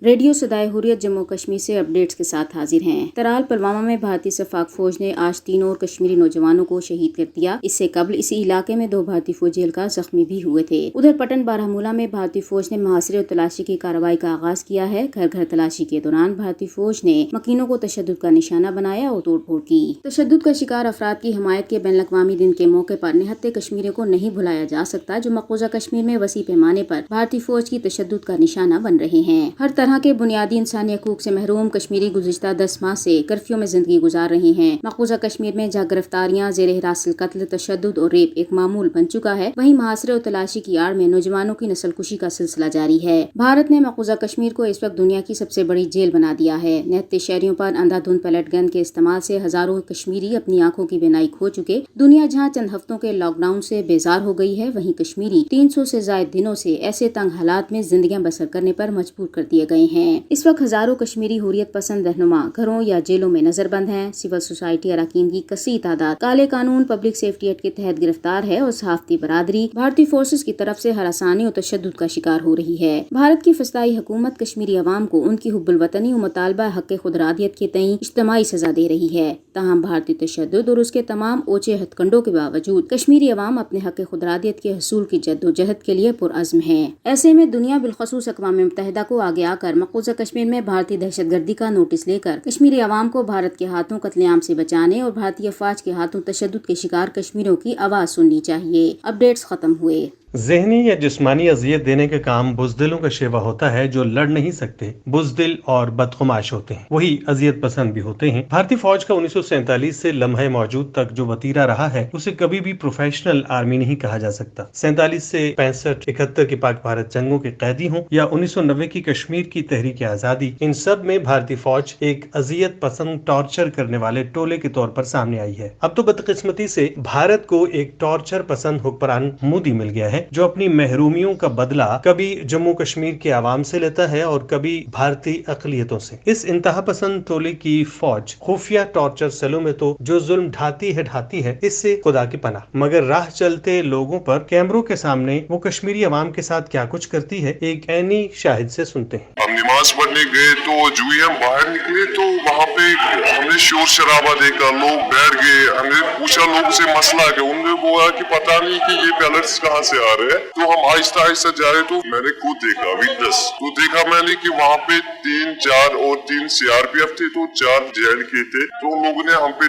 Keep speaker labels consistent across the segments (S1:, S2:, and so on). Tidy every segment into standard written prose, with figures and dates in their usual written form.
S1: Radio सदाए हुर्रियत जम्मू कश्मीर से updates के साथ हाजिर हैं। तराल पुलवामा में भारतीय सफाक फौज ने आज 3 और कश्मीरी नौजवानों को शहीद कर दिया। इससे कबल इसी इलाके में 2 भारतीय फौजी एहलकार जख्मी भी हुए थे। उधर पटन बारामूला में भारतीय फौज ने मुहासरे और तलाशी की कार्रवाई का आगाज किया है। घर घर तलाशी के दौरान भारतीय फौज ने मकीनों को तशद्दुद का निशाना बनाया और तोड़फोड़ की। तशद्दुद का शिकार अफराद की हिमायत के बैनुल अक़वामी दिन के मौके पर निहत्थे कश्मीरियों को नहीं भुलाया जा सकता, जो मकबूजा कश्मीर में वसी पैमाने पर भारतीय फौज की तशद्दुद का निशाना बन रहे हैं। हर तरह के बुनियादी इंसानी हकूक से महरूम कश्मीरी गुज़िश्ता 10 माह से कर्फ्यू में जिंदगी गुजार रहे हैं। मकबूजा कश्मीर में जहाँ गिरफ्तारियां, ज़ेर हिरासत कत्ल, तशद्दुद और रेप एक मामूल बन चुका है, वहीं मुहासरे और तलाशी की आड़ में नौजवानों की नस्लकुशी का सिलसिला जारी है। भारत ने मकबूजा कश्मीर को इस वक्त दुनिया की सबसे बड़ी जेल बना दिया है। निहत्थे शहरियों पर अंधाधुंध पैलेट गन के इस्तेमाल से हजारों कश्मीरी अपनी आंखों की बिनाई खो चुके। दुनिया जहाँ चंद हफ्तों के लॉकडाउन से बेजार हो गई है, वहीं कश्मीरी 300 से ज्यादा दिनों से ऐसे तंग हालात में जिंदगियां बसर करने पर मजबूर कर दिए गए हैं। इस वक्त हजारों कश्मीरी हुर्रियत पसंद रहनुमा घरों या जेलों में नजरबंद हैं। सिविल सोसाइटी अरकान की कसी तादाद काले कानून पब्लिक सेफ्टी एक्ट के तहत गिरफ्तार है और सहाफती बरादरी भारतीय फोर्सेस की तरफ से हरासानी और तशद्दुद का शिकार हो रही है। भारत की फसाई हुकूमत कश्मीरी अवाम को उनकी हुब्बुल वतनी और मुतालबा हक खुदरादियत के तई इज्तिमाई सजा दे रही है। ताहम भारतीय तशद्दुद और उसके तमाम ओछे हथकंडों के बावजूद कश्मीरी अवाम अपने हक खुदरादियत के हसूल की जद्दोजहद के लिए पुरअज़्म है। ऐसे में दुनिया बिलखसूस अक़वाम मुत्तहिदा को आगे आकर मकबूजा कश्मीर में भारतीय दहशतगर्दी का नोटिस लेकर कश्मीरी अवाम को भारत के हाथों कत्लेआम से बचाने और भारतीय अफवाज के हाथों तशद्दुद के शिकार कश्मीरियों की आवाज सुननी चाहिए। अपडेट्स खत्म हुए।
S2: ज़हनी या जिस्मानी अजियत देने का काम बुज़दिलों का शेवा होता है, जो लड़ नहीं सकते, बुज़दिल और बदखुमाश होते हैं, वही अजियत पसंद भी होते हैं। भारतीय फौज का 1947 से लम्हे मौजूद तक जो वतीरा रहा है, उसे कभी भी प्रोफेशनल आर्मी नहीं कहा जा सकता। 47 से 65-71 की पाक भारत जंगों के कैदी हों या 1990 की कश्मीर की तहरीक आज़ादी, इन सब में भारतीय फौज एक अजियत पसंद टॉर्चर करने वाले टोले के तौर पर सामने आई है। अब तो बदकिस्मती से भारत को एक टॉर्चर पसंद हुक्मरान मोदी मिल गया है, जो अपनी महरूमियों का बदला कभी जम्मू कश्मीर के आवाम से लेता है और कभी भारतीय अक़लियतों से। इस इंतहा पसंद टोले की फौज खुफिया टॉर्चर सेलों में तो जो जुल्म ढाती है, इससे खुदा की पनाह। मगर राह चलते लोगों पर कैमरों के सामने वो कश्मीरी अवाम के साथ क्या कुछ करती है, एक ऐनी शाहिद से सुनते हैं।
S3: हम नमाज पढ़ने गए तो जो ही हम बाहर निकले तो वहाँ पे हमने शोर शराबा देखा, लोग बैठ गए। हमने पूछा लोगों से मसला क्या, उन्होंने बोला कि पता नहीं कि ये पैलेट्स कहाँ से आ रहे हैं। तो हम आहिस्ता आहिस्ता जा रहे, तो मैंने खुद देखा विटनेस, तो देखा मैंने कि वहाँ पे 3-4 और 3 CRPF थे, तो 4 JNK थे। तो उन लोगों ने हम पे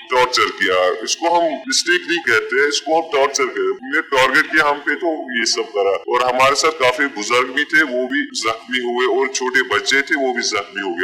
S3: टॉर्चर किया। इसको हम मिस्टेक नहीं कहते, इसको हम टॉर्चर कहते। उन्होंने टारगेट किया हम पे, तो ये सब करा। और हमारे साथ काफी बुजुर्ग भी थे, वो भी जख्मी हुए, और छोटे बच्चे थे, वो भी जख्मी हो गए।